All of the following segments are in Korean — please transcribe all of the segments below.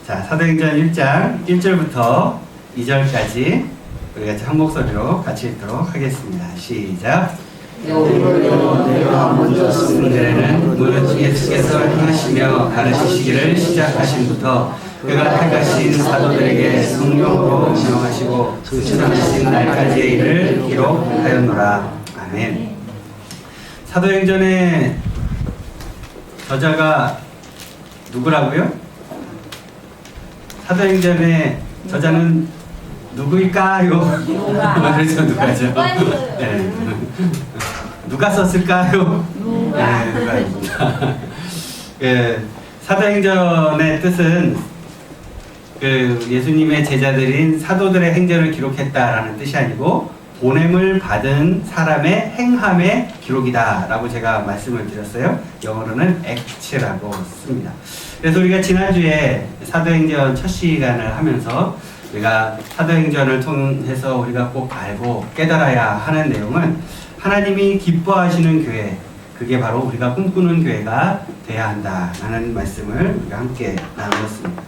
자, 사도행전 1장 1절부터 2절까지 우리 같이 한 목소리로 같이 읽도록 하겠습니다. 시작. 여호와여 내가 먼저 쓴 이들에는 무릇 예수께서 행하시며 가르치시기를 시작하신부터 그가 택하신 사도들에게 성령으로 명하시고 수천하신 날까지의 일을 기록하였노라. 아멘. 사도행전의 저자가 누구라고요? 사도행전의 저자는 누구일까요? 그렇죠, 누가죠. 네. 누가 썼을까요? 네, 누가입니다. 그 사도행전의 뜻은 그 예수님의 제자들인 사도들의 행전을 기록했다라는 뜻이 아니고 보냄을 받은 사람의 행함의 기록이다라고 제가 말씀을 드렸어요. 영어로는 act라고 씁니다. 그래서 우리가 지난주에 사도행전 첫 시간을 하면서 우리가 사도행전을 통해서 우리가 꼭 알고 깨달아야 하는 내용은 하나님이 기뻐하시는 교회, 그게 바로 우리가 꿈꾸는 교회가 돼야 한다라는 말씀을 우리가 함께 나누었습니다.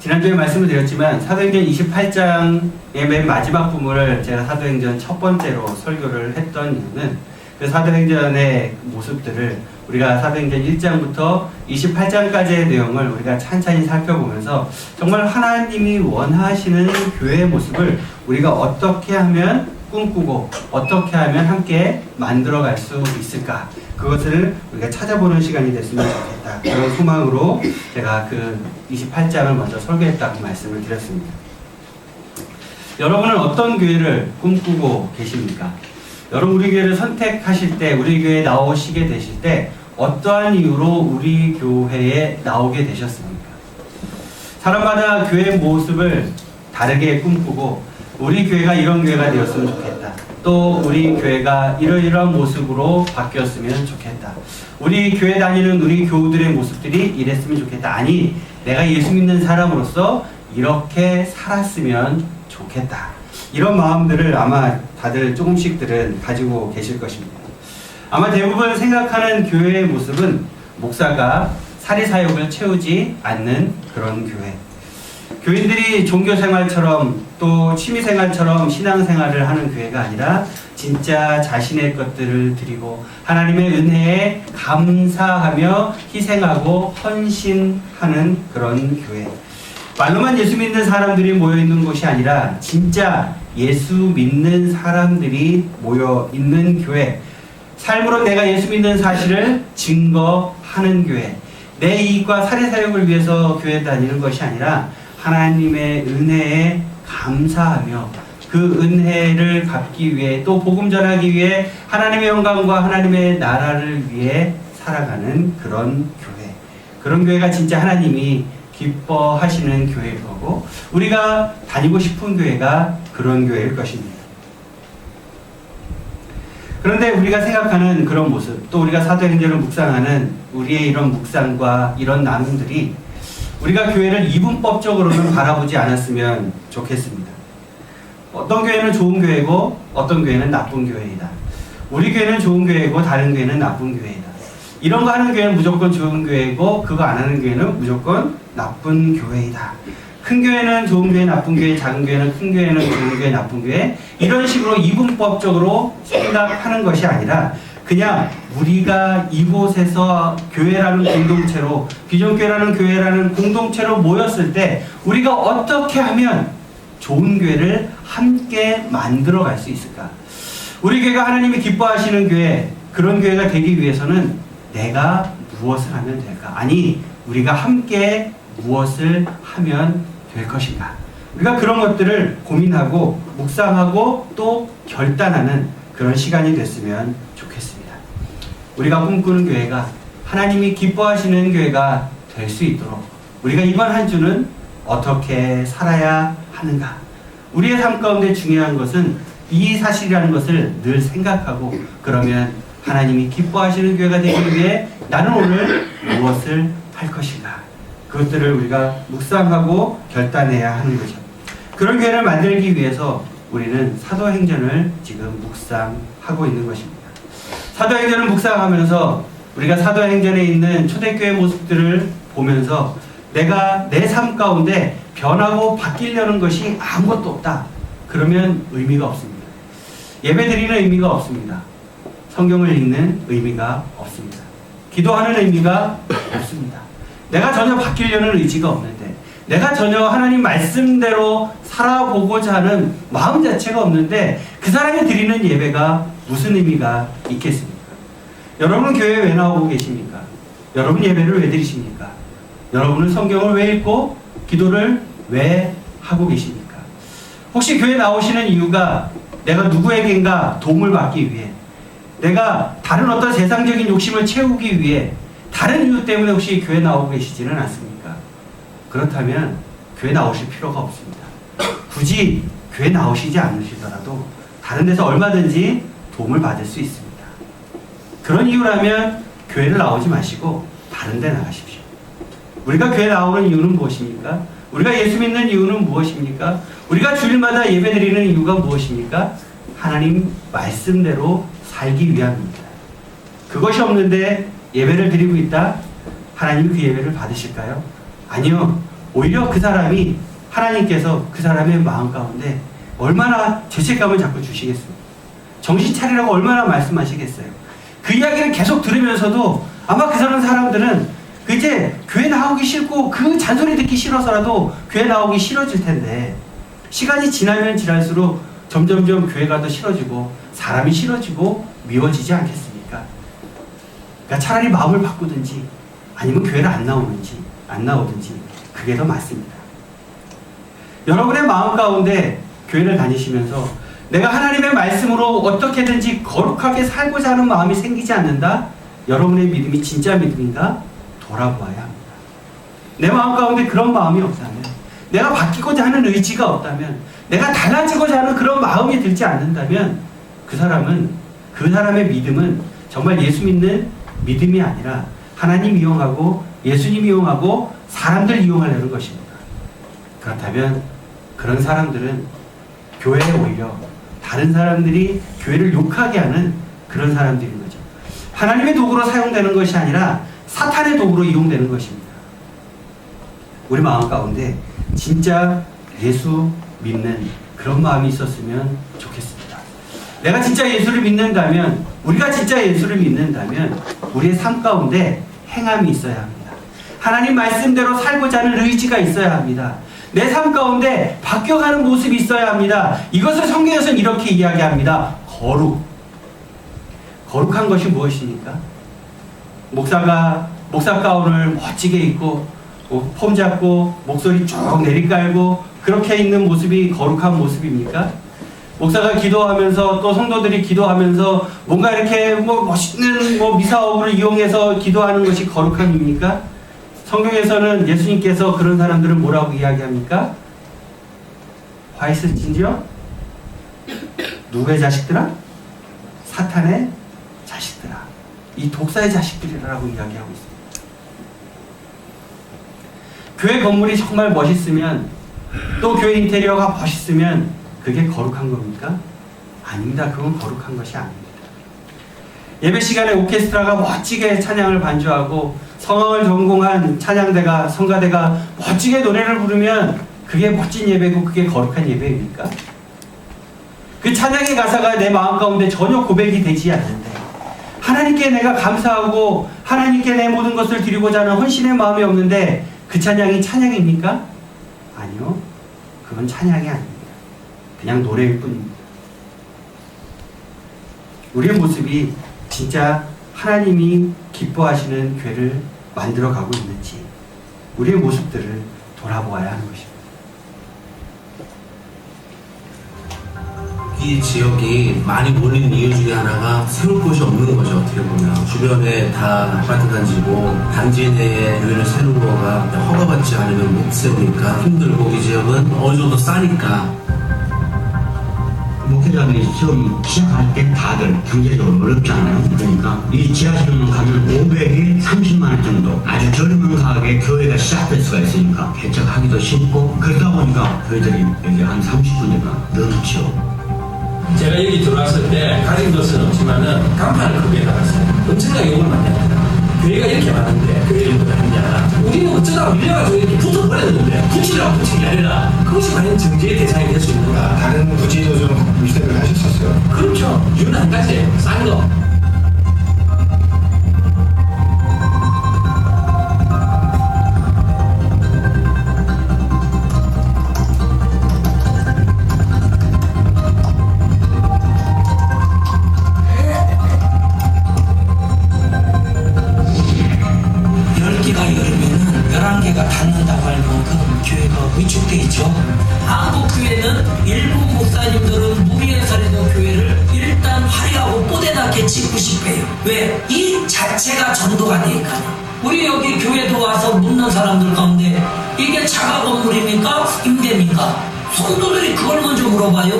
지난주에 말씀을 드렸지만 사도행전 28장의 맨 마지막 부분을 제가 사도행전 첫 번째로 설교를 했던 이유는 그 사도행전의 모습들을 우리가 사도행전 1장부터 28장까지의 내용을 우리가 찬찬히 살펴보면서 정말 하나님이 원하시는 교회의 모습을 우리가 어떻게 하면 꿈꾸고 어떻게 하면 함께 만들어갈 수 있을까, 그것을 우리가 찾아보는 시간이 됐으면 좋겠다, 그런 소망으로 제가 그 28장을 먼저 설교했다고 말씀을 드렸습니다. 여러분은 어떤 교회를 꿈꾸고 계십니까? 여러분, 우리 교회를 선택하실 때, 우리 교회에 나오시게 되실 때 어떠한 이유로 우리 교회에 나오게 되셨습니까? 사람마다 교회의 모습을 다르게 꿈꾸고 우리 교회가 이런 교회가 되었으면 좋겠다, 또 우리 교회가 이러이러한 모습으로 바뀌었으면 좋겠다, 우리 교회 다니는 우리 교우들의 모습들이 이랬으면 좋겠다, 아니 내가 예수 믿는 사람으로서 이렇게 살았으면 좋겠다, 이런 마음들을 아마 다들 조금씩들은 가지고 계실 것입니다. 아마 대부분 생각하는 교회의 모습은 목사가 사리사욕을 채우지 않는 그런 교회, 교인들이 종교생활처럼 또 취미생활처럼 신앙생활을 하는 교회가 아니라 진짜 자신의 것들을 드리고 하나님의 은혜에 감사하며 희생하고 헌신하는 그런 교회, 말로만 예수 믿는 사람들이 모여있는 곳이 아니라 진짜 예수 믿는 사람들이 모여있는 교회, 삶으로 내가 예수 믿는 사실을 증거하는 교회, 내 이익과 사리사욕을 위해서 교회 다니는 것이 아니라 하나님의 은혜에 감사하며 그 은혜를 갚기 위해, 또 복음 전하기 위해 하나님의 영광과 하나님의 나라를 위해 살아가는 그런 교회, 그런 교회가 진짜 하나님이 기뻐하시는 교회일 거고 우리가 다니고 싶은 교회가 그런 교회일 것입니다. 그런데 우리가 생각하는 그런 모습, 또 우리가 사도행전을 묵상하는 우리의 이런 묵상과 이런 나눔들이 우리가 교회를 이분법적으로는 바라보지 않았으면 좋겠습니다. 어떤 교회는 좋은 교회고 어떤 교회는 나쁜 교회이다, 우리 교회는 좋은 교회고 다른 교회는 나쁜 교회이다, 이런 거 하는 교회는 무조건 좋은 교회고 그거 안 하는 교회는 무조건 나쁜 교회이다, 큰 교회는 좋은 교회, 나쁜 교회, 작은 교회는 큰 교회는 좋은 교회, 나쁜 교회, 이런 식으로 이분법적으로 생각하는 것이 아니라 그냥 우리가 이곳에서 교회라는 공동체로, 비전교회라는 교회라는 공동체로 모였을 때 우리가 어떻게 하면 좋은 교회를 함께 만들어 갈 수 있을까? 우리 교회가 하나님이 기뻐하시는 교회, 그런 교회가 되기 위해서는 내가 무엇을 하면 될까? 아니, 우리가 함께 무엇을 하면 될 것인가? 우리가 그런 것들을 고민하고 묵상하고 또 결단하는 그런 시간이 됐으면 좋겠습니다. 우리가 꿈꾸는 교회가 하나님이 기뻐하시는 교회가 될 수 있도록 우리가 이번 한 주는 어떻게 살아야 하는가? 우리의 삶 가운데 중요한 것은 이 사실이라는 것을 늘 생각하고, 그러면 하나님이 기뻐하시는 교회가 되기 위해 나는 오늘 무엇을 할 것인가? 그것들을 우리가 묵상하고 결단해야 하는 거죠. 그런 교회를 만들기 위해서 우리는 사도행전을 지금 묵상하고 있는 것입니다. 사도행전을 묵상하면서 우리가 사도행전에 있는 초대교회 모습들을 보면서 내가 내 삶 가운데 변하고 바뀌려는 것이 아무것도 없다. 그러면 의미가 없습니다. 예배드리는 의미가 없습니다. 성경을 읽는 의미가 없습니다. 기도하는 의미가 없습니다. 내가 전혀 바뀌려는 의지가 없는데, 내가 전혀 하나님 말씀대로 살아보고자 하는 마음 자체가 없는데 그 사람이 드리는 예배가 무슨 의미가 있겠습니까? 여러분은 교회에 왜 나오고 계십니까? 여러분 예배를 왜 드리십니까? 여러분은 성경을 왜 읽고 기도를 왜 하고 계십니까? 혹시 교회 나오시는 이유가 내가 누구에겐가 도움을 받기 위해, 내가 다른 어떤 세상적인 욕심을 채우기 위해, 다른 이유 때문에 혹시 교회 나오고 계시지는 않습니까? 그렇다면 교회 나오실 필요가 없습니다. 굳이 교회 나오시지 않으시더라도 다른 데서 얼마든지 도움을 받을 수 있습니다. 그런 이유라면 교회를 나오지 마시고 다른 데 나가십시오. 우리가 교회 나오는 이유는 무엇입니까? 우리가 예수 믿는 이유는 무엇입니까? 우리가 주일마다 예배드리는 이유가 무엇입니까? 하나님 말씀대로 살기 위함입니다. 그것이 없는데 예배를 드리고 있다? 하나님 그 예배를 받으실까요? 아니요. 오히려 그 사람이, 하나님께서 그 사람의 마음 가운데 얼마나 죄책감을 자꾸 주시겠습니까? 정신 차리라고 얼마나 말씀하시겠어요? 그 이야기를 계속 들으면서도 아마 그 사람들은 이제 교회 나오기 싫고 그 잔소리 듣기 싫어서라도 교회 나오기 싫어질 텐데, 시간이 지나면 지날수록 점점점 교회가 더 싫어지고 사람이 싫어지고 미워지지 않겠습니까? 그러니까 차라리 마음을 바꾸든지 아니면 교회를 안 나오든지 그게 더 맞습니다. 여러분의 마음 가운데 교회를 다니시면서 내가 하나님의 말씀으로 어떻게든지 거룩하게 살고자 하는 마음이 생기지 않는다? 여러분의 믿음이 진짜 믿음인가? 돌아보아야 합니다. 내 마음 가운데 그런 마음이 없다면, 내가 바뀌고자 하는 의지가 없다면, 내가 달라지고자 하는 그런 마음이 들지 않는다면 그 사람의 믿음은 정말 예수 믿는 믿음이 아니라 하나님 이용하고 예수님 이용하고 사람들 이용하려는 것입니다. 그렇다면 그런 사람들은 교회에 오히려 다른 사람들이 교회를 욕하게 하는 그런 사람들인 거죠. 하나님의 도구로 사용되는 것이 아니라 사탄의 도구로 이용되는 것입니다. 우리 마음 가운데 진짜 예수 믿는 그런 마음이 있었으면 좋겠습니다. 내가 진짜 예수를 믿는다면, 우리가 진짜 예수를 믿는다면 우리의 삶 가운데 행함이 있어야 합니다. 하나님 말씀대로 살고자 하는 의지가 있어야 합니다. 내 삶 가운데 바뀌어가는 모습이 있어야 합니다. 이것을 성경에서는 이렇게 이야기합니다. 거룩한 것이 무엇입니까? 목사 가운을 멋지게 입고 폼 잡고 목소리 쭉 내리깔고 그렇게 있는 모습이 거룩한 모습입니까? 목사가 기도하면서 또 성도들이 기도하면서 뭔가 이렇게 멋있는 미사업을 이용해서 기도하는 것이 거룩함입니까? 성경에서는 예수님께서 그런 사람들을 뭐라고 이야기합니까? 화이트 진지요? 누구의 자식들아? 사탄의 자식들아. 이 독사의 자식들이라고 이야기하고 있습니다. 교회 건물이 정말 멋있으면, 또 교회 인테리어가 멋있으면 그게 거룩한 겁니까? 아닙니다. 그건 거룩한 것이 아닙니다. 예배 시간에 오케스트라가 멋지게 찬양을 반주하고 성악을 전공한 찬양대가, 성가대가 멋지게 노래를 부르면 그게 멋진 예배고 그게 거룩한 예배입니까? 그 찬양의 가사가 내 마음 가운데 전혀 고백이 되지 않는데, 하나님께 내가 감사하고 하나님께 내 모든 것을 드리고자 하는 헌신의 마음이 없는데 그 찬양이 찬양입니까? 아니요. 그건 찬양이 아닙니다. 그냥 노래일 뿐입니다. 우리의 모습이 진짜 하나님이 기뻐하시는 교회를 만들어가고 있는지 우리의 모습들을 돌아보아야 하는 것입니다. 이 지역이 많이 몰리는 이유 중에 하나가 세울 곳이 없는 거죠. 어떻게 보면 주변에 다 아파트 단지고 단지 내에 교회를 세우는 거가 허가받지 않으면 못 세우니까 힘들고, 이 지역은 어느 정도 싸니까. 목회자들이 처음 시작할 때 다들 경제적으로 어렵잖아요. 그러니까 이 지하실로 가면 500에 30만 원 정도 아주 저렴한 가격에 교회가 시작될 수가 있으니까 개척하기도 쉽고, 그러다 보니까 교회들이 여기 한 30군데가 넘죠. 제가 여기 들어왔을 때 가진 것은 없지만은 간판을 크게 달았어요. 엄청나게 욕을 많이 합니다. 교회가 이렇게 많은데 교회를 못 하느냐. 우리는 어쩌다가 밀려가지고 그랬는데 붙이라고 붙인 게 아니라 그것이 과연 정제의 대상이 될 수 있는가? 다른 부지도 좀 물색을 하셨었어요. 그렇죠. 이유는 한 가지, 싼 거. 닿는다고 할 만큼 교회가 위축돼 있죠. 한국 교회는 일부 목사님들은 무리해서라도 교회를 일단 화려하고 뽀대나게 짓고 싶어요. 왜? 이 자체가 전도가 되니까요. 우리 여기 교회도 와서 묻는 사람들 가운데 이게 자가 건물입니까? 임대입니까? 성도들이 그걸 먼저 물어봐요.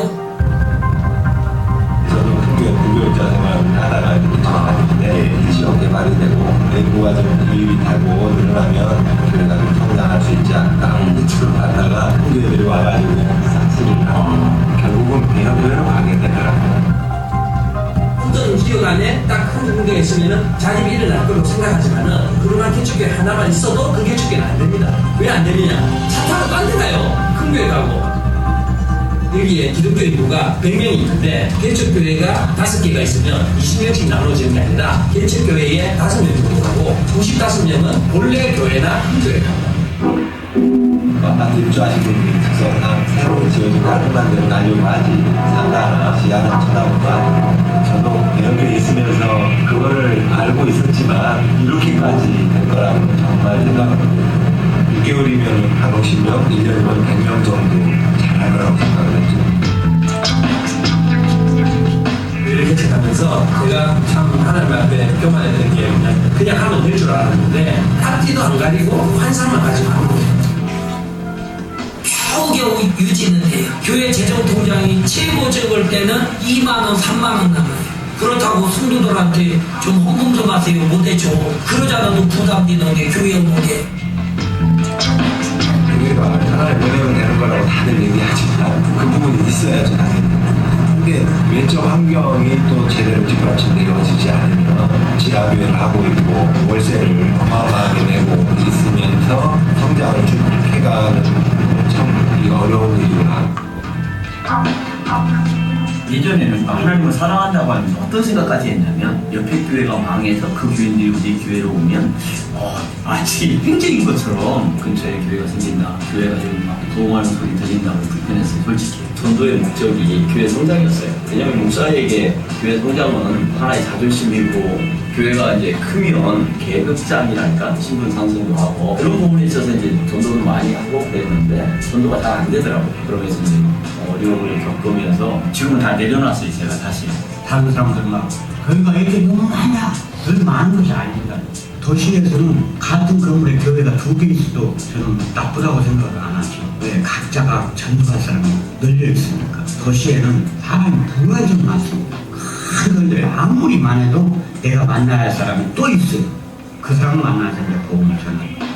저도 불교자 생활을 하다가 이렇게 전화하는데 지역 개발이 되고 인구가 좀 유입하고 늘어나면 교회가 좀 성장할 수 있지 않을까 이쪽으로 가다가 후교들이 와가지고 싹쓸이를 하고 결국은 대형교회로 가게 되더라고요. 어떤 지역 안에 딱 큰 문제가 있으면은 자립이 일어날 거라고 생각하지만은 그러한 개척교회 하나만 있어도 그 개척교회는 안 됩니다. 왜 안 되느냐? 차 타고 딴 데 가요. 큰 교회 가고. 여기에 기독교 인구가 100명이 있는데 개척교회가 5개가 있으면 20명씩 나눠지는 게 아니라 개척교회에 5명이 들어가고 95명은 본래 교회나 큰 교회 갑니다. 아파트 입주하신 분들이 특성상 새로 지어진 깔끔한 데로 가려고 하지 상가 지하는 쳐다보고 하고 저도 대형교회 있으면서 그거를 알고 있었지만 이렇게까지 될 거라고는 정말 생각합니다. 6개월이면 한 50명, 1년이면 100명 정도 잘할 거라고 생각을 했죠. 교회를 개척하면서 제가 참 하나님 앞에 교만했던 게 그냥 하면 될 줄 알았는데 앞뒤도 안 가리고 환상만 가지고 하는 거예요. 겨우겨우 유지는 돼요. 교회 재정 통장이 최고 적을 때는 2만원, 3만원 남아요. 그렇다고 성도들한테 좀 헌금 좀 하세요. 못해줘. 그러지 않아도 부담되는 게 교회 오는 게. 교회가 하나를 보내면 되는 거라고 다들 얘기하지만 그 부분이 있어야죠, 당연히. 근데 외적 환경이 또 제대로 뒷받침되어지지 않으면 지하교회를 하고 있고 월세를 어마어마하게 내고 있으면서 성장을 쭉 해가는 참 어려운 일이구나. 예전에는 하나님을 사랑한다고 하면서 어떤 생각까지 했냐면 옆에 교회가 망해서 그 교인들이 우리 교회로 오면 마치 횡재인 것처럼 근처에 교회가 생긴다, 교회가 좀 막 도움하는 소리 들린다고 불편했어요. 솔직히 전도의 목적이 교회 성장이었어요. 왜냐하면 목사에게 교회 성장은 하나의 자존심이고 교회가 이제 크면 계급장이랄까 신분 상승도 하고 그런 부분에 있어서 이제 전도를 많이 하고 그랬는데 전도가 잘 안 되더라고요. 그러면서 이제 어려움을 겪으면서 지금은 다 내려놨어요. 제가 다시 다른 사람들은 막 교회가 이렇게 너무 많아. 그렇게 많은 것이 아닙니다. 도시에서는 같은 건물에 교회가 2개 있어도 저는 나쁘다고 생각을 안 하죠. 왜? 각자가 전도할 사람이 널려 있으니까. 도시에는 사람이 두 가지 많습니다. 큰 건데 아무리 많아도 내가 만나야 할 사람이 또 있어요. 그 사람 만나서 이제 복음을 전합니다.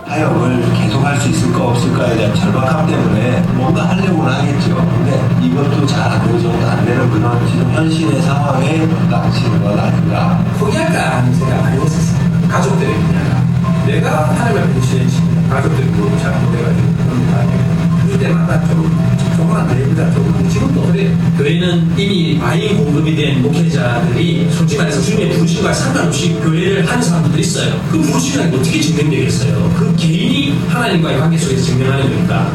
사역을 계속 할 수 있을까 없을까에 대한 절박함 때문에 뭔가 하려고는 하겠죠. 근데 이것도 잘 어느 정도 안 되는 그런 지금 현실의 상황에 닥치는 건 아닌가. 포기할까 하는 생각 많이 했었어요. 가족들의 분야가. 내가 하나님 앞에 지내지 가족들이 뭐 잘못해가지고 그런 거 아니에요. 그때마다 조금 안 됩니다. 조금. 지금도 그래. 교회는 이미 많이 공급이 된 목회자들이 솔직히 말해서 주님의 부르심과 상관없이 교회를 하는 사람들도 있어요. 그 부르심이 어떻게 증명되겠어요? 그 개인이 하나님과의 관계 속에서 증명하는 거니까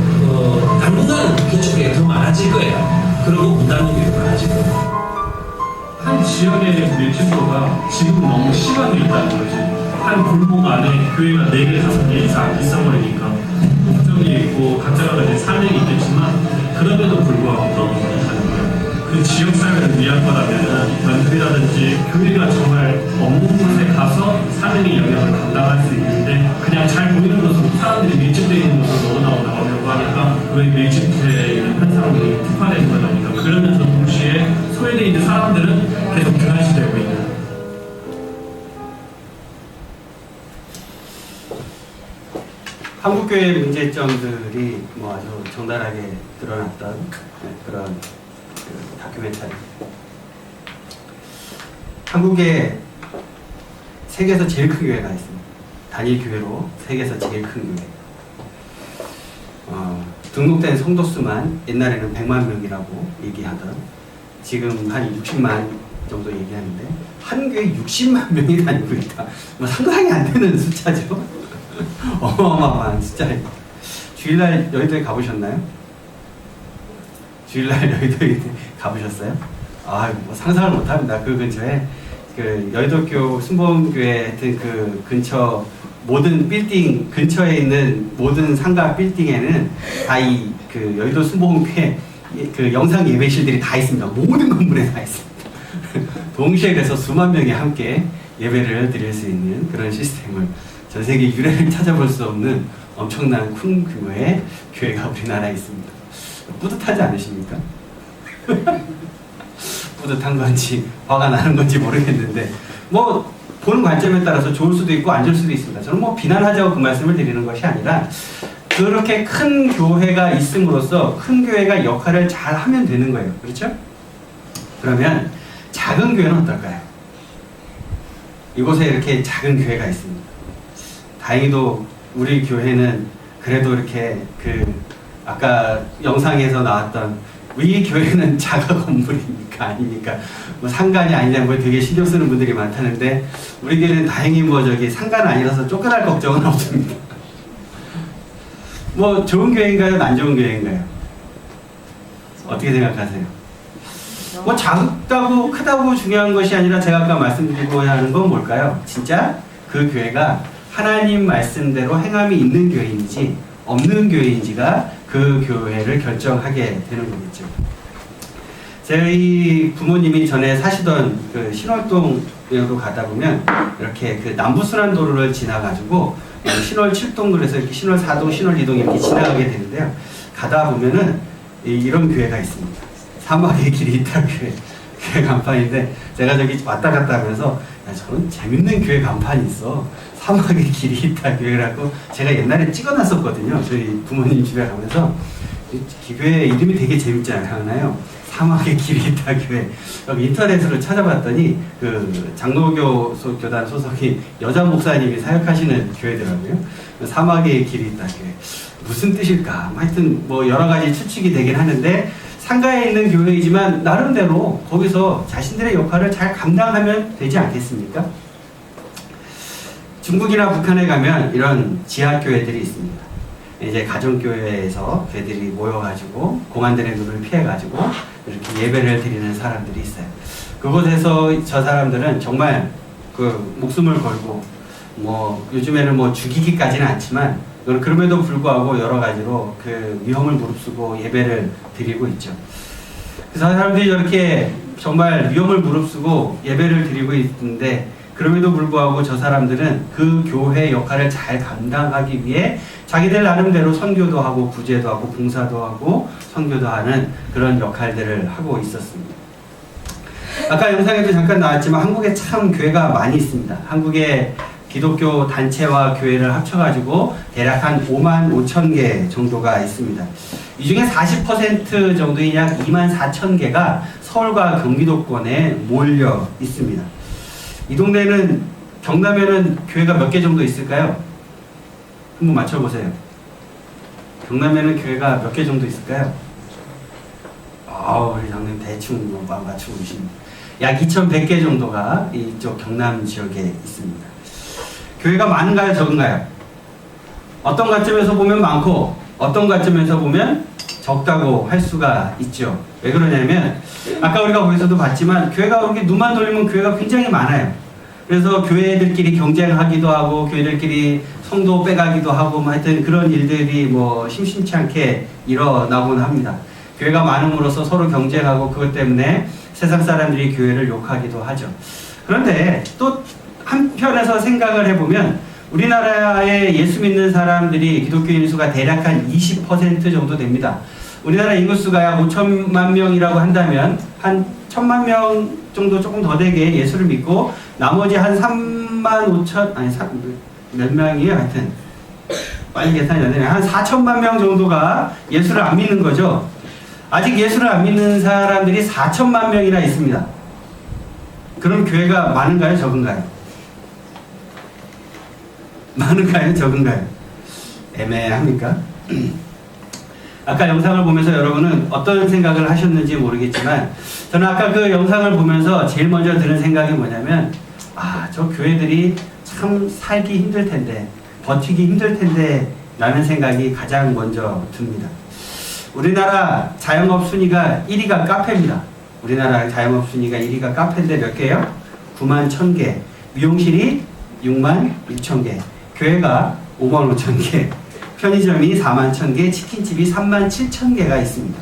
당분간 개척교회가 더 많아질 거예요. 그리고 문 닫는 교회가 많아질 거예요. 한 지역의 밀집도가 지금 너무 심하게 있다는 거지. 한 골목 안에 교회가 4개, 5개 이상 있어버리니까 목적이 있고 각자가 가진 사명이 있겠지만 그럼에도 불구하고 너무 못하는 거예요. 그 지역사회를 위한 거라면 연습이라든지 교회가 정말 없는 곳에 가서 사명의 영역을 감당할 수 있는데 그냥 잘 보이는 곳으로 사람들이 밀집되어 있는 곳으로 나오려고 하니까 그 밀집되어 있는 현상들이 특화되는 거니까 그러면서 동시에 소외되어 있는 사람들은 계속 등한시되고 있는 한국교회의 문제점들이 뭐 아주 적나라하게 드러났던 그런 다큐멘터리. 한국에 세계에서 제일 큰 교회가 있습니다. 단일 교회로 세계에서 제일 큰 교회. 등록된 성도 수만 옛날에는 100만 명이라고 얘기하던 지금 한 60만 정도 얘기하는데 한 교회에 60만 명이 다니고 있다. 뭐 상당히 안 되는 숫자죠. 어마어마한 숫자예요. 주일날 여의도에 가보셨나요? 주일날 여의도에 가보셨어요? 뭐 상상을 못합니다. 그 근처에 그 여의도교 순복음교회 하여튼 그 근처 모든 빌딩 근처에 있는 모든 상가 빌딩에는 다 이 그 여의도 순복음교회 그 영상 예배실들이 다 있습니다. 모든 건물에 다 있습니다. 동시에 그래서 수만 명이 함께 예배를 드릴 수 있는 그런 시스템을 전 세계 유례를 찾아볼 수 없는 엄청난 큰 규모의 교회가 우리나라에 있습니다. 뿌듯하지 않으십니까? 뿌듯한 건지 화가 나는 건지 모르겠는데 뭐 보는 관점에 따라서 좋을 수도 있고 안 좋을 수도 있습니다. 저는 뭐 비난하자고 그 말씀을 드리는 것이 아니라 그렇게 큰 교회가 있음으로써 큰 교회가 역할을 잘 하면 되는 거예요. 그렇죠? 그러면 작은 교회는 어떨까요? 이곳에 이렇게 작은 교회가 있습니다. 다행히도 우리 교회는 그래도 이렇게 그 아까 영상에서 나왔던 우리 교회는 자가 건물입니까? 아닙니까? 뭐 상관이 아니냐 뭐 되게 신경 쓰는 분들이 많다는데 우리 교회는 다행히 뭐 저기 상관 아니라서 쫓겨날 걱정은 없습니다. 뭐 좋은 교회인가요? 안 좋은 교회인가요? 어떻게 생각하세요? 뭐 작다고 크다고 중요한 것이 아니라 제가 아까 말씀드리고자 하는 건 뭘까요? 진짜 그 교회가 하나님 말씀대로 행함이 있는 교회인지 없는 교회인지가 그 교회를 결정하게 되는 거겠죠. 저희 부모님이 전에 사시던 그 신월동으로 가다 보면 이렇게 그 남부순환도로를 지나가지고 신월 7동 그래서 이렇게 신월 4동, 신월 2동 이렇게 지나가게 되는데요. 가다 보면은 이런 교회가 있습니다. 사막의 길이 있다 교회 간판인데 제가 저기 왔다 갔다 하면서 야, 저런 재밌는 교회 간판이 있어. 사막의 길이 있다 교회라고 제가 옛날에 찍어놨었거든요. 저희 부모님 집에 가면서 이 교회 이름이 되게 재밌지 않나요? 사막의 길이 있다 교회. 여기 인터넷으로 찾아봤더니 그 장로교 교단 소속이 여자 목사님이 사역하시는 교회더라고요. 사막의 길이 있다 교회. 무슨 뜻일까? 하여튼 뭐 여러 가지 추측이 되긴 하는데 상가에 있는 교회이지만 나름대로 거기서 자신들의 역할을 잘 감당하면 되지 않겠습니까? 중국이나 북한에 가면 이런 지하교회들이 있습니다. 이제 가정교회에서 교회들이 모여가지고 공안들의 눈을 피해가지고 이렇게 예배를 드리는 사람들이 있어요. 그곳에서 저 사람들은 정말 그 목숨을 걸고 뭐 요즘에는 뭐 죽이기까지는 않지만 그럼에도 불구하고 여러 가지로 그 위험을 무릅쓰고 예배를 드리고 있죠. 그래서 사람들이 이렇게 정말 위험을 무릅쓰고 예배를 드리고 있는데 그럼에도 불구하고 저 사람들은 그 교회 역할을 잘 감당하기 위해 자기들 나름대로 선교도 하고 구제도 하고 봉사도 하고 선교도 하는 그런 역할들을 하고 있었습니다. 아까 영상에도 잠깐 나왔지만 한국에 참 교회가 많이 있습니다. 한국에 기독교 단체와 교회를 합쳐가지고 대략 한 5만 5천 개 정도가 있습니다. 이 중에 40% 정도인 약 2만 4천 개가 서울과 경기도권에 몰려 있습니다. 이 동네는 경남에는 교회가 몇 개 정도 있을까요? 한번 맞춰보세요. 경남에는 교회가 몇 개 정도 있을까요? 우리 장님 대충 맞추고 계십니다. 약 2,100개 정도가 이쪽 경남 지역에 있습니다. 교회가 많은가요? 적은가요? 어떤 관점에서 보면 많고 어떤 관점에서 보면 적다고 할 수가 있죠. 왜 그러냐면 아까 우리가 거기서도 봤지만 교회가 그렇게 눈만 돌리면 교회가 굉장히 많아요. 그래서 교회들끼리 경쟁하기도 하고 교회들끼리 성도 빼가기도 하고 뭐 하여튼 그런 일들이 뭐 심심치 않게 일어나곤 합니다. 교회가 많음으로써 서로 경쟁하고 그것 때문에 세상 사람들이 교회를 욕하기도 하죠. 그런데 또 한편에서 생각을 해보면 우리나라에 예수 믿는 사람들이 기독교인 수가 대략 한 20% 정도 됩니다. 우리나라 인구수가 약 5천만 명이라고 한다면 한 1,000만 명 정도 조금 더 되게 예수를 믿고 나머지 한 3만 5천 아니 몇 명이에요? 하여튼 빨리 계산이 안 되네. 한 4천만 명 정도가 예수를 안 믿는 거죠. 아직 예수를 안 믿는 사람들이 4천만 명이나 있습니다. 그럼 교회가 많은가요? 적은가요? 많은가요? 적은가요? 애매합니까? 아까 영상을 보면서 여러분은 어떤 생각을 하셨는지 모르겠지만 저는 아까 그 영상을 보면서 제일 먼저 드는 생각이 뭐냐면 저 교회들이 참 살기 힘들 텐데 버티기 힘들 텐데 라는 생각이 가장 먼저 듭니다. 우리나라 자영업 순위가 1위가 카페입니다. 우리나라 자영업 순위가 1위가 카페인데 몇 개요? 9만 1,000개, 미용실이 6만 6천 개, 교회가 5만 5천 개, 편의점이 4만 1,000개, 치킨집이 3만 7천 개가 있습니다.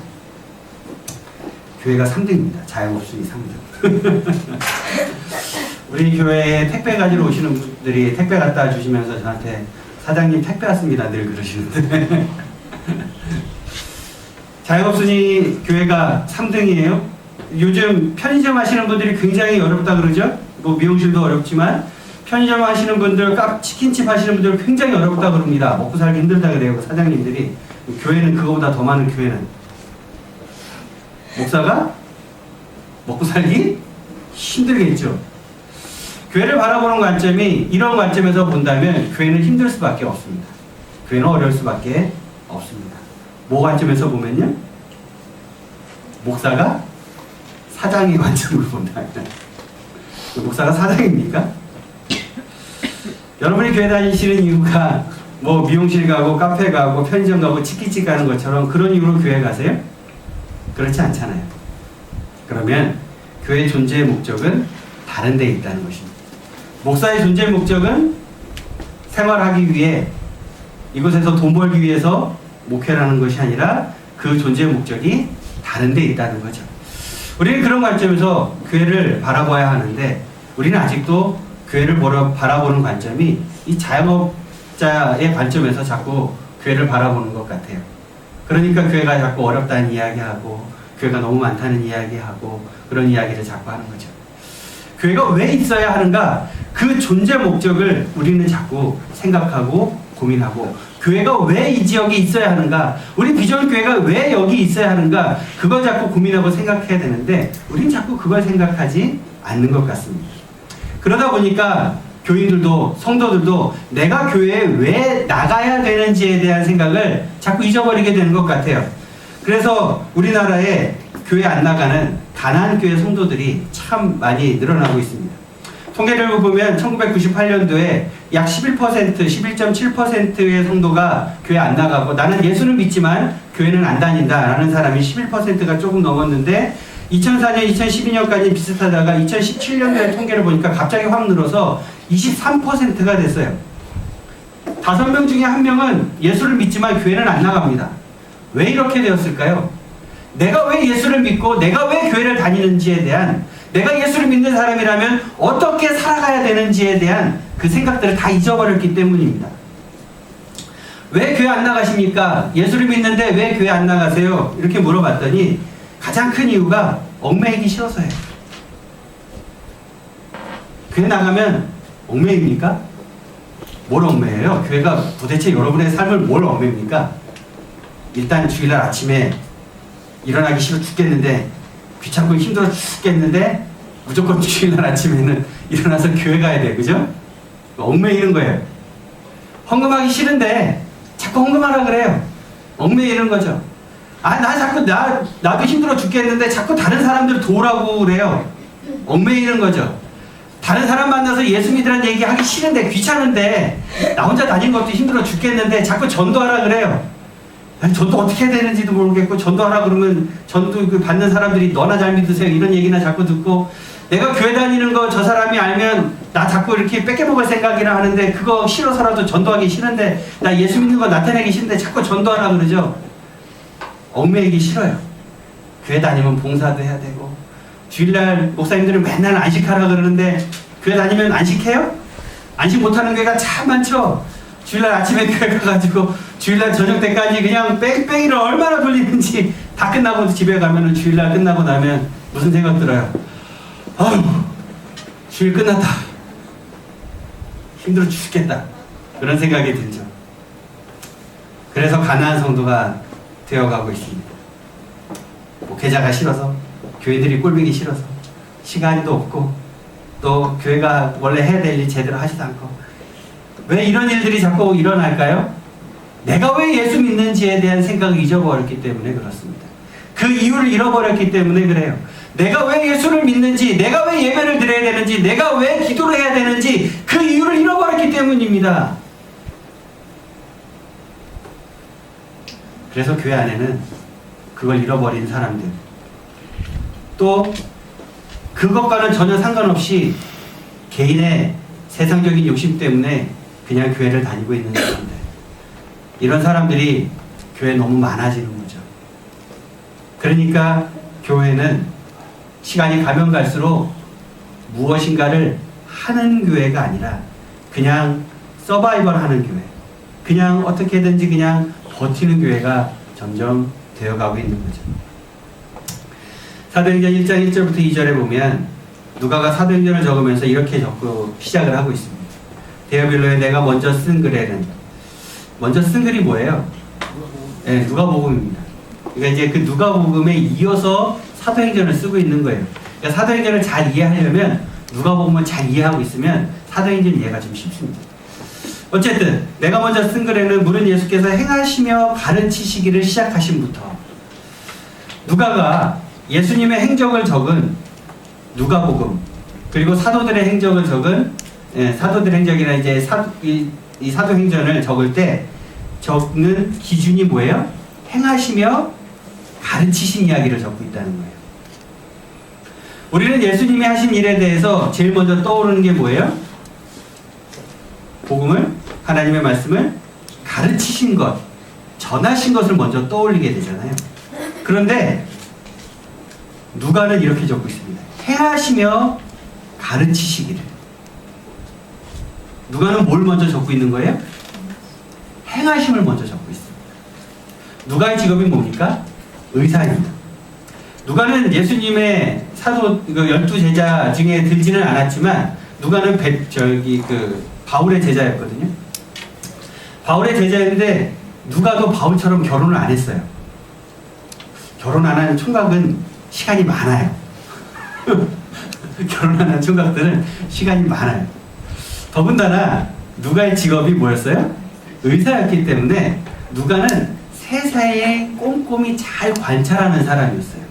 교회가 3등입니다. 자영업 순위 3등. 우리 교회에 택배 가지러 오시는 분들이 택배 갖다 주시면서 저한테 사장님 택배 왔습니다 늘 그러시는데 자영업 순위 교회가 3등이에요. 요즘 편의점 하시는 분들이 굉장히 어렵다 그러죠. 뭐 미용실도 어렵지만 편의점 하시는 분들, 치킨집 하시는 분들 굉장히 어렵다 그럽니다. 먹고 살기 힘들다 그래요. 사장님들이. 교회는 그거보다 더 많은 교회는 목사가 먹고 살기 힘들겠죠. 교회를 바라보는 관점이 이런 관점에서 본다면 교회는 힘들 수밖에 없습니다. 교회는 어려울 수밖에 없습니다. 뭐 관점에서 보면요? 목사가 사장의 관점으로 본다면 목사가 사장입니까? 여러분이 교회 다니시는 이유가 뭐 미용실 가고 카페 가고 편의점 가고 치킨집 가는 것처럼 그런 이유로 교회 가세요? 그렇지 않잖아요. 그러면 교회의 존재의 목적은 다른 데 있다는 것입니다. 목사의 존재의 목적은 생활하기 위해 이곳에서 돈 벌기 위해서 목회를 하는 것이 아니라 그 존재의 목적이 다른 데 있다는 거죠. 우리는 그런 관점에서 교회를 바라봐야 하는데 우리는 아직도 교회를 바라보는 관점이 이 자영업자의 관점에서 자꾸 교회를 바라보는 것 같아요. 그러니까 교회가 자꾸 어렵다는 이야기하고 교회가 너무 많다는 이야기하고 그런 이야기를 자꾸 하는 거죠. 교회가 왜 있어야 하는가? 그 존재 목적을 우리는 자꾸 생각하고 고민하고 교회가 왜 이 지역에 있어야 하는가? 우리 비전 교회가 왜 여기 있어야 하는가? 그걸 자꾸 고민하고 생각해야 되는데 우리는 자꾸 그걸 생각하지 않는 것 같습니다. 그러다 보니까 교인들도 성도들도 내가 교회에 왜 나가야 되는지에 대한 생각을 자꾸 잊어버리게 되는 것 같아요. 그래서 우리나라에 교회 안 나가는 가난한 교회 성도들이 참 많이 늘어나고 있습니다. 통계를 보면 1998년도에 약 11%, 11.7%의 성도가 교회 안 나가고 나는 예수는 믿지만 교회는 안 다닌다라는 사람이 11%가 조금 넘었는데 2004년, 2012년까지 비슷하다가 2017년도에 통계를 보니까 갑자기 확 늘어서 23%가 됐어요. 5명 중에 1명은 예수를 믿지만 교회는 안 나갑니다. 왜 이렇게 되었을까요? 내가 왜 예수를 믿고 내가 왜 교회를 다니는지에 대한 내가 예수를 믿는 사람이라면 어떻게 살아가야 되는지에 대한 그 생각들을 다 잊어버렸기 때문입니다. 왜 교회 안 나가십니까? 예수를 믿는데 왜 교회 안 나가세요? 이렇게 물어봤더니 가장 큰 이유가 얽매이기 싫어서예요. 교회 나가면 얽매입니까? 뭘 얽매여요? 교회가 도대체 여러분의 삶을 뭘 얽매입니까? 일단 주일날 아침에 일어나기 싫어 죽겠는데 귀찮고 힘들어 죽겠는데 무조건 주일날 아침에는 일어나서 교회 가야 돼. 그죠? 얽매이는 거예요. 헌금하기 싫은데 자꾸 헌금하라 그래요. 얽매이는 거죠. 나도 힘들어 죽겠는데 자꾸 다른 사람들 도우라고 그래요. 얽매이는 거죠. 다른 사람 만나서 예수 믿으라는 얘기 하기 싫은데 귀찮은데 나 혼자 다니는 것도 힘들어 죽겠는데 자꾸 전도하라 그래요. 전도 어떻게 해야 되는지도 모르겠고 전도하라 그러면 전도 받는 사람들이 너나 잘 믿으세요 이런 얘기나 자꾸 듣고 내가 교회 다니는 거 저 사람이 알면 나 자꾸 이렇게 뺏겨먹을 생각이라 하는데 그거 싫어서라도 전도하기 싫은데 나 예수 믿는 거 나타내기 싫은데 자꾸 전도하라 그러죠. 얽매이기 싫어요. 교회 다니면 봉사도 해야 되고 주일날 목사님들은 맨날 안식하라 그러는데 교회 다니면 안식해요? 안식 못하는 교회가 참 많죠. 주일날 아침에 교회 가가지고 주일날 저녁 때까지 그냥 뺑뺑이를 얼마나 돌리는지 다 끝나고 집에 가면은 주일날 끝나고 나면 무슨 생각 들어요? 아유 주일 끝났다. 힘들어 죽겠다. 그런 생각이 들죠. 그래서 가난한 성도가 되어가고 있습니다. 목회자가 싫어서 교인들이 꼴보기 싫어서 시간도 없고 또 교회가 원래 해야 될 일 제대로 하지도 않고 왜 이런 일들이 자꾸 일어날까요? 내가 왜 예수 믿는지에 대한 생각을 잊어버렸기 때문에 그렇습니다. 그 이유를 잃어버렸기 때문에 그래요. 내가 왜 예수를 믿는지, 내가 왜 예배를 드려야 되는지, 내가 왜 기도를 해야 되는지 그 이유를 잃어버렸기 때문입니다. 그래서 교회 안에는 그걸 잃어버린 사람들, 또 그것과는 전혀 상관없이 개인의 세상적인 욕심 때문에 그냥 교회를 다니고 있는 사람들, 이런 사람들이 교회에 너무 많아지는 거죠. 그러니까 교회는 시간이 가면 갈수록 무엇인가를 하는 교회가 아니라 그냥 서바이벌 하는 교회, 그냥 어떻게든지 그냥 버티는 교회가 점점 되어가고 있는 거죠. 사도행전 1장 1절부터 2절에 보면 누가가 사도행전을 적으면서 이렇게 적고 시작을 하고 있습니다. 데오빌로에 내가 먼저 쓴 글에는, 먼저 쓴 글이 뭐예요? 네, 누가복음입니다. 그러니까 이제 그 누가복음에 이어서 사도행전을 쓰고 있는 거예요. 그러니까 사도행전을 잘 이해하려면 누가복음을 잘 이해하고 있으면 사도행전 이해가 좀 쉽습니다. 어쨌든 내가 먼저 쓴 글에는 물은 예수께서 행하시며 가르치시기를 시작하신부터, 누가가 예수님의 행적을 적은 누가복음, 그리고 사도들의 행적을 적은 사도들의 행적이나 이제 이 사도행전을 적을 때 적는 기준이 뭐예요? 행하시며 가르치신 이야기를 적고 있다는 거예요. 우리는 예수님이 하신 일에 대해서 제일 먼저 떠오르는 게 뭐예요? 복음을, 하나님의 말씀을 가르치신 것, 전하신 것을 먼저 떠올리게 되잖아요. 그런데 누가는 이렇게 적고 있습니다. 행하시며 가르치시기를. 누가는 뭘 먼저 적고 있는 거예요? 행하심을 먼저 적고 있습니다. 누가의 직업이 뭡니까? 의사입니다. 누가는 예수님의 사도 12제자 중에 들지는 않았지만 누가는 바울의 제자였거든요. 바울의 제자였는데 누가도 바울처럼 결혼을 안 했어요. 결혼 안 하는 총각은 시간이 많아요. 결혼 안 하는 총각들은 시간이 많아요. 더군다나 누가의 직업이 뭐였어요? 의사였기 때문에 누가는 세상에 꼼꼼히 잘 관찰하는 사람이었어요.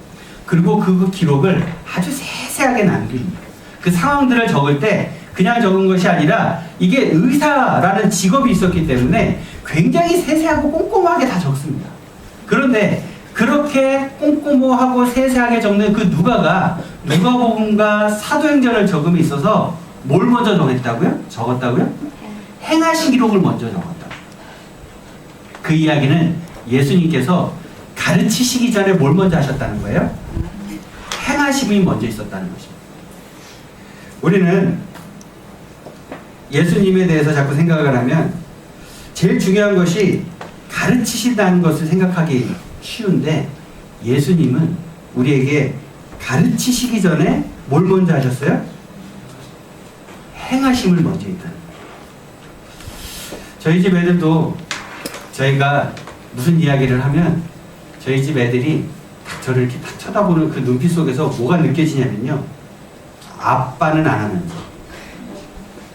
그리고 그 기록을 아주 세세하게 남깁니다. 그 상황들을 적을 때 그냥 적은 것이 아니라 이게 의사라는 직업이 있었기 때문에 굉장히 세세하고 꼼꼼하게 다 적습니다. 그런데 그렇게 꼼꼼하고 세세하게 적는 그 누가가 누가복음과 사도행전을 적음에 있어서 뭘 먼저 적었다고요? 행하신 기록을 먼저 적었다. 그 이야기는 예수님께서 가르치시기 전에 뭘 먼저 하셨다는 거예요? 행하심이 먼저 있었다는 것입니다. 우리는 예수님에 대해서 자꾸 생각을 하면 제일 중요한 것이 가르치신다는 것을 생각하기 쉬운데, 예수님은 우리에게 가르치시기 전에 뭘 먼저 하셨어요? 행하심을 먼저 했다는 거예요. 저희 집 애들도 저희가 무슨 이야기를 하면 저희 집 애들이 저를 이렇게 딱 쳐다보는 그 눈빛 속에서 뭐가 느껴지냐면요, 아빠는 안 하면서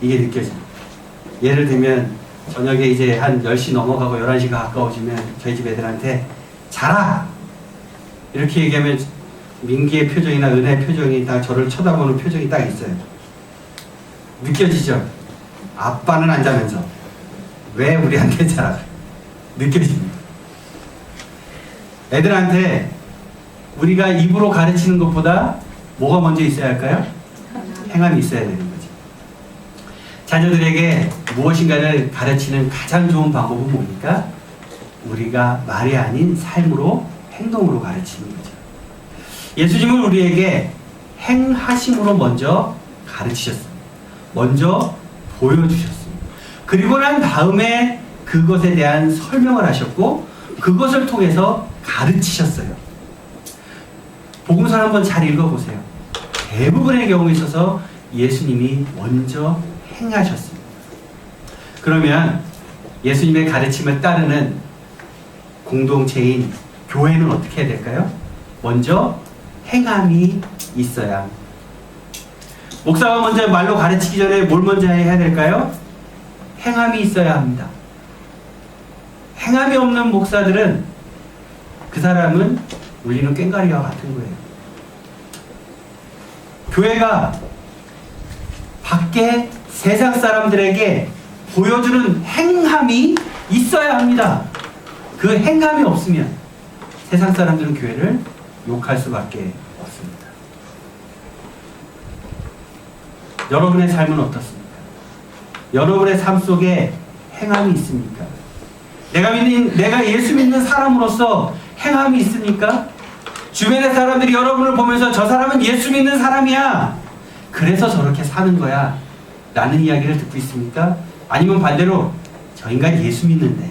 이게 느껴져요. 예를 들면 저녁에 이제 한 10시 넘어가고 11시가 가까워지면 저희 집 애들한테 자라! 이렇게 얘기하면 민기의 표정이나 은혜의 표정이 딱 저를 쳐다보는 표정이 딱 있어요. 느껴지죠? 아빠는 안 자면서 왜 우리한테 자라? 느껴집니다. 애들한테 우리가 입으로 가르치는 것보다 뭐가 먼저 있어야 할까요? 행함이 있어야 되는 거죠. 자녀들에게 무엇인가를 가르치는 가장 좋은 방법은 뭡니까? 우리가 말이 아닌 삶으로, 행동으로 가르치는 거죠. 예수님은 우리에게 행하심으로 먼저 가르치셨습니다. 먼저 보여주셨습니다. 그리고 난 다음에 그것에 대한 설명을 하셨고 그것을 통해서 가르치셨어요. 복음서를 한번 잘 읽어보세요. 대부분의 경우에 있어서 예수님이 먼저 행하셨습니다. 그러면 예수님의 가르침을 따르는 공동체인 교회는 어떻게 해야 될까요? 먼저 행함이 있어야 합니다. 목사가 먼저 말로 가르치기 전에 뭘 먼저 해야 될까요? 행함이 있어야 합니다. 행함이 없는 목사들은 그 사람은 울리는 꽹과리와 같은 거예요. 교회가 밖에 세상 사람들에게 보여주는 행함이 있어야 합니다. 그 행함이 없으면 세상 사람들은 교회를 욕할 수밖에 없습니다. 여러분의 삶은 어떻습니까? 여러분의 삶 속에 행함이 있습니까? 내가 예수 믿는 사람으로서 행함이 있습니까? 주변의 사람들이 여러분을 보면서 저 사람은 예수 믿는 사람이야, 그래서 저렇게 사는 거야 라는 이야기를 듣고 있습니까? 아니면 반대로 저 인간 예수 믿는데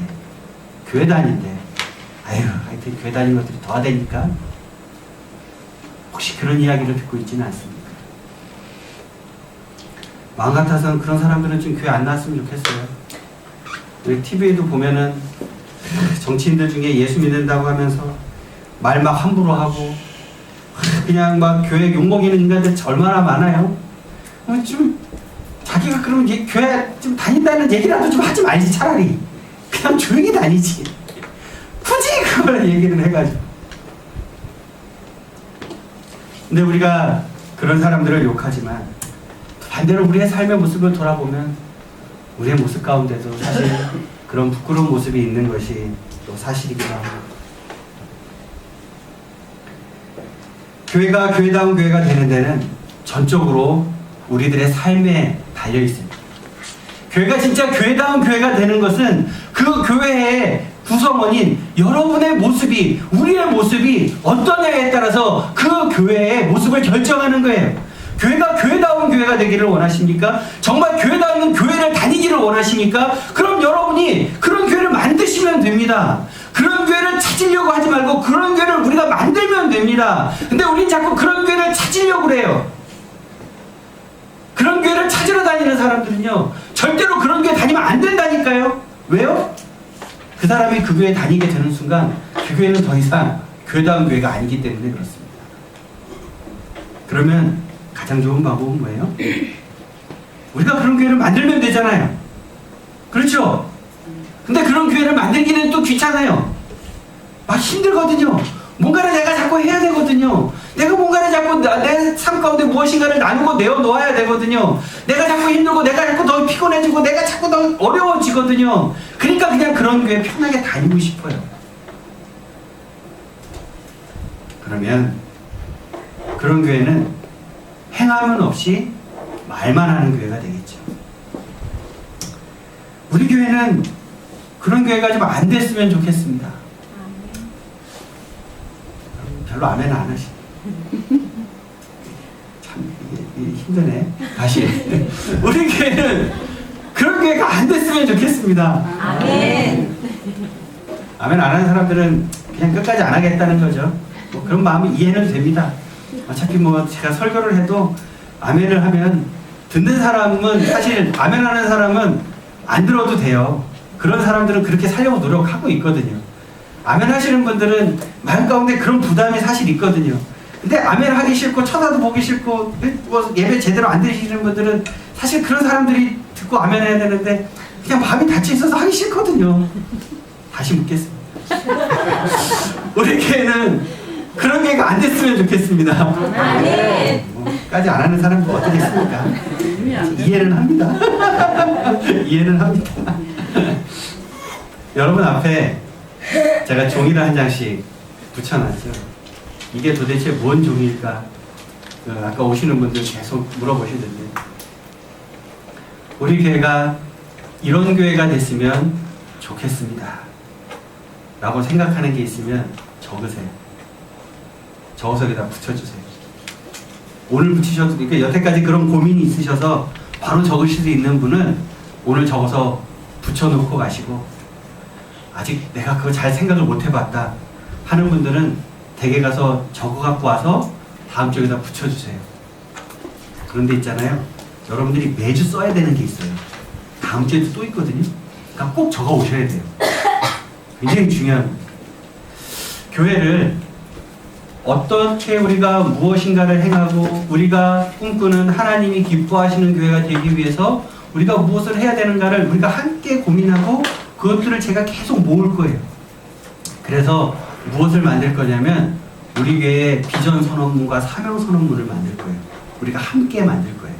교회 다니는데 아유 하여튼 교회 다니는 것들이 더하다니까, 혹시 그런 이야기를 듣고 있지는 않습니까? 마음 같아서는 그런 사람들은 좀 교회 안 나왔으면 좋겠어요. 우리 TV에도 보면은 정치인들 중에 예수 믿는다고 하면서 말 막 함부로 하고 그냥 막 교회 욕먹이는 인간들 얼마나 많아요. 좀 자기가 그러면 교회 좀 다닌다는 얘기라도 좀 하지 말지, 차라리 그냥 조용히 다니지, 굳이 그걸 얘기를 해가지고. 근데 우리가 그런 사람들을 욕하지만 반대로 우리의 삶의 모습을 돌아보면 우리의 모습 가운데도 사실 그런 부끄러운 모습이 있는 것이 또 사실이기도 합니다. 교회가 교회다운 교회가 되는 데는 전적으로 우리들의 삶에 달려 있습니다. 교회가 진짜 교회다운 교회가 되는 것은 그 교회의 구성원인 여러분의 모습이, 우리의 모습이 어떠냐에 따라서 그 교회의 모습을 결정하는 거예요. 교회가 교회다운 교회가 되기를 원하십니까? 정말 교회다운 교회를 다니기를 원하십니까? 그럼 여러분이 그런 교회를 만드시면 됩니다. 그런 교회를 찾으려고 하지 말고 그런 교회를 우리가 만들면 됩니다. 근데 우린 자꾸 그런 교회를 찾으려고 그래요. 그런 교회를 찾으러 다니는 사람들은요, 절대로 그런 교회 다니면 안 된다니까요. 왜요? 그 사람이 그 교회에 다니게 되는 순간 그 교회는 더 이상 교회다운 교회가 아니기 때문에 그렇습니다. 그러면 가장 좋은 방법은 뭐예요? 우리가 그런 교회를 만들면 되잖아요. 그렇죠? 근데 그런 교회를 만들기는 또 귀찮아요. 막 힘들거든요. 뭔가를 내가 자꾸 해야 되거든요. 내가 뭔가를 자꾸 내 삶 가운데 무엇인가를 나누고 내어놓아야 되거든요. 내가 자꾸 힘들고 내가 자꾸 더 피곤해지고 내가 자꾸 더 어려워지거든요. 그러니까 그냥 그런 교회 편하게 다니고 싶어요. 그러면 그런 교회는 행함은 없이 말만 하는 교회가 되겠죠. 우리 교회는 그런 교회가 좀 안 됐으면 좋겠습니다. 별로 아멘 안 하시. 참 이게 힘드네. 다시. 우리 교회는 그런 교회가 안 됐으면 좋겠습니다. 아멘. 아멘 안 하는 사람들은 그냥 끝까지 안 하겠다는 거죠. 뭐 그런 마음이 이해는 됩니다. 어차피 뭐 제가 설교를 해도 아멘을 하면 듣는 사람은, 사실 아멘 하는 사람은 안 들어도 돼요. 그런 사람들은 그렇게 살려고 노력하고 있거든요. 아멘 하시는 분들은 마음 가운데 그런 부담이 사실 있거든요. 근데 아멘 하기 싫고 쳐다도 보기 싫고 뭐 예배 제대로 안 드시는 분들은 사실 그런 사람들이 듣고 아멘 해야 되는데 그냥 마음이 닫혀 있어서 하기 싫거든요. 다시 묻겠습니다. 우리 교회는 그런 교회가 안 됐으면 좋겠습니다. 아멘. 까지 안 하는 사람은 어떻겠습니까? 이해는 합니다. 이해는 합니다. 여러분 앞에 제가 종이를 한 장씩 붙여놨죠. 이게 도대체 뭔 종일까? 아까 오시는 분들 계속 물어보시던데, 우리 교회가 이런 교회가 됐으면 좋겠습니다 라고 생각하는 게 있으면 적으세요. 적어서 여기다 붙여주세요. 오늘 붙이셔도, 그러니까 여태까지 그런 고민이 있으셔서 바로 적으실 수 있는 분은 오늘 적어서 붙여놓고 가시고, 아직 내가 그거 잘 생각을 못 해봤다 하는 분들은 댁에 가서 적어 갖고 와서 다음 주에다 붙여주세요. 그런데 있잖아요, 여러분들이 매주 써야 되는 게 있어요. 다음 주에도 또 있거든요. 그러니까 꼭 적어 오셔야 돼요. 굉장히 중요합니다. 교회를 어떻게 우리가 무엇인가를 행하고 우리가 꿈꾸는 하나님이 기뻐하시는 교회가 되기 위해서 우리가 무엇을 해야 되는가를 우리가 함께 고민하고 그것들을 제가 계속 모을 거예요. 그래서 무엇을 만들 거냐면 우리 교회의 비전 선언문과 사명 선언문을 만들 거예요. 우리가 함께 만들 거예요.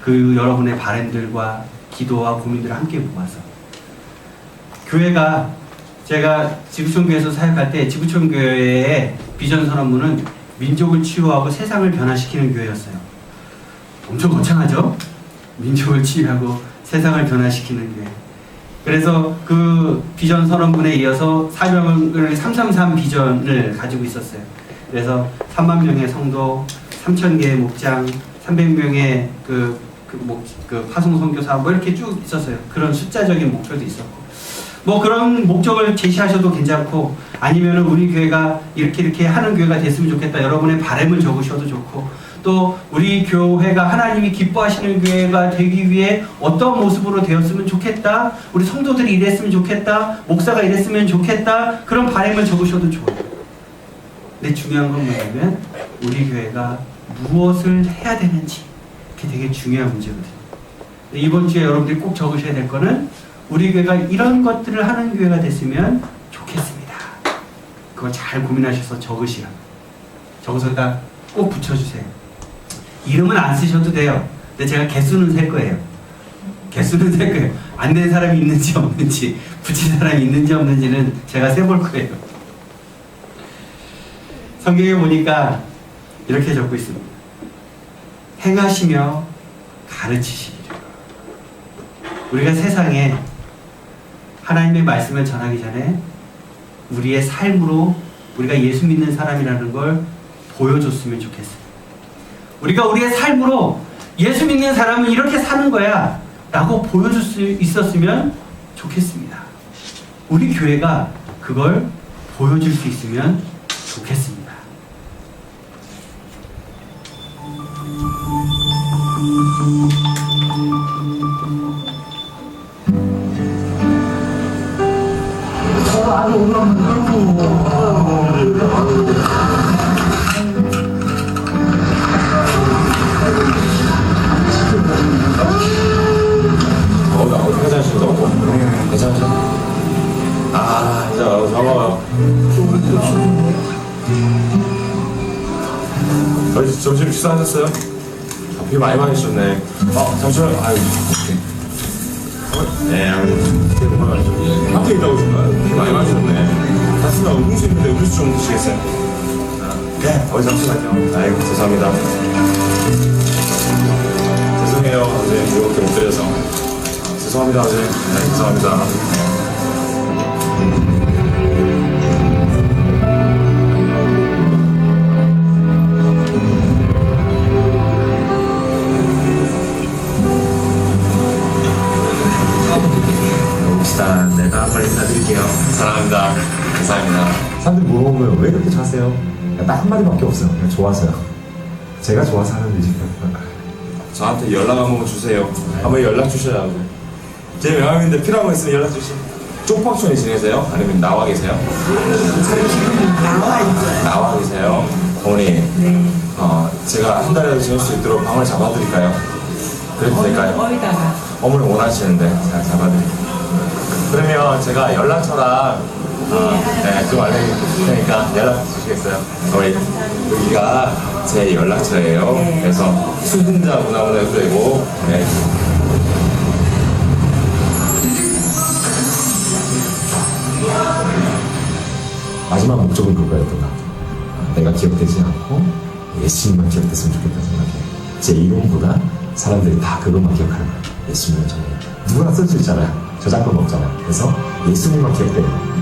그 여러분의 바람들과 기도와 고민들을 함께 모아서 교회가 제가 지구촌교회에서 사역할 때 지구촌교회의 비전 선언문은 민족을 치유하고 세상을 변화시키는 교회였어요. 엄청 거창하죠? 민족을 치유하고 세상을 변화시키는 교회. 그래서 그 비전 선언문에 이어서 사명을 333 비전을 가지고 있었어요. 그래서 3만 명의 성도, 3,000개의 목장, 300명의 그 파송 선교사 뭐 이렇게 쭉 있었어요. 그런 숫자적인 목표도 있었고. 뭐 그런 목적을 제시하셔도 괜찮고 아니면은 우리 교회가 이렇게 하는 교회가 됐으면 좋겠다. 여러분의 바람을 적으셔도 좋고 또 우리 교회가 하나님이 기뻐하시는 교회가 되기 위해 어떤 모습으로 되었으면 좋겠다. 우리 성도들이 이랬으면 좋겠다. 목사가 이랬으면 좋겠다. 그런 바람을 적으셔도 좋아요. 근데 중요한 건 뭐냐면 우리 교회가 무엇을 해야 되는지 그게 되게 중요한 문제거든요. 이번 주에 여러분들이 꼭 적으셔야 될 거는 우리 교회가 이런 것들을 하는 교회가 됐으면 좋겠습니다. 그거 잘 고민하셔서 적으시라. 적어서다 꼭 붙여주세요. 이름은 안 쓰셔도 돼요. 근데 제가 개수는 셀 거예요. 개수는 셀 거예요. 안 된 사람이 있는지 없는지, 붙인 사람이 있는지 없는지는 제가 세볼 거예요. 성경에 보니까 이렇게 적고 있습니다. 행하시며 가르치시리라. 우리가 세상에 하나님의 말씀을 전하기 전에 우리의 삶으로 우리가 예수 믿는 사람이라는 걸 보여줬으면 좋겠어요. 우리가 우리의 삶으로 예수 믿는 사람은 이렇게 사는 거야 라고 보여줄 수 있었으면 좋겠습니다. 우리 교회가 그걸 보여줄 수 있으면 좋겠습니다. 괜찮으신다고? 괜찮으셔? 아, 자, 잡아요. 점심 식사하셨어요? 아, 비 많이 맞으셨네. 잠시만요. 아유, 네, 밖에 있다고 오신가요? 비 많이 맞으셨네. 다스나 음료수 있는데 음료수 좀 드시겠어요? 네, 잠시만요. 아이고, 죄송합니다. 죄송해요. 선생님, 이렇게 못 드려서. 죄송합니다, 선생님. 네, 죄송합니다. 봅시다. 내가 빨리 사드릴게요. 사랑합니다. 감사합니다. 사람들이 물어보면 왜 그렇게 사세요? 딱 한마디밖에 없어요. 그냥 좋아서요. 제가 좋아서 하는 일이죠. 저한테 연락 한번 주세요. 한번 연락 주셔야 제 명함인데 필요한 거 있으면 연락 주시면. 쪽방촌에 지내세요? 아니면 나와 계세요? 나와 계세요. 어머니, 네. 제가 한 달에 지낼 수 있도록 방을 잡아드릴까요? 그래도 될까요? 어디다가? 어머니 원하시는데 제가 잡아드릴게요. 그러면 제가 연락처랑 좀 알려드릴 테니까 연락 주시겠어요? 어머니, 여기가 제 연락처예요. 네. 그래서 수분자 문화문화 해도 되고, 네. 마지막 목적은 그거였던 것 같아요. 내가 기억되지 않고 예수님만 기억됐으면 좋겠다 생각해. 제 이름보다 사람들이 다 그것만 기억하는 거예요. 예수님은 정말 누구나 쓸 수 있잖아요. 저작권 없잖아요. 그래서 예수님만 기억되는 거예요.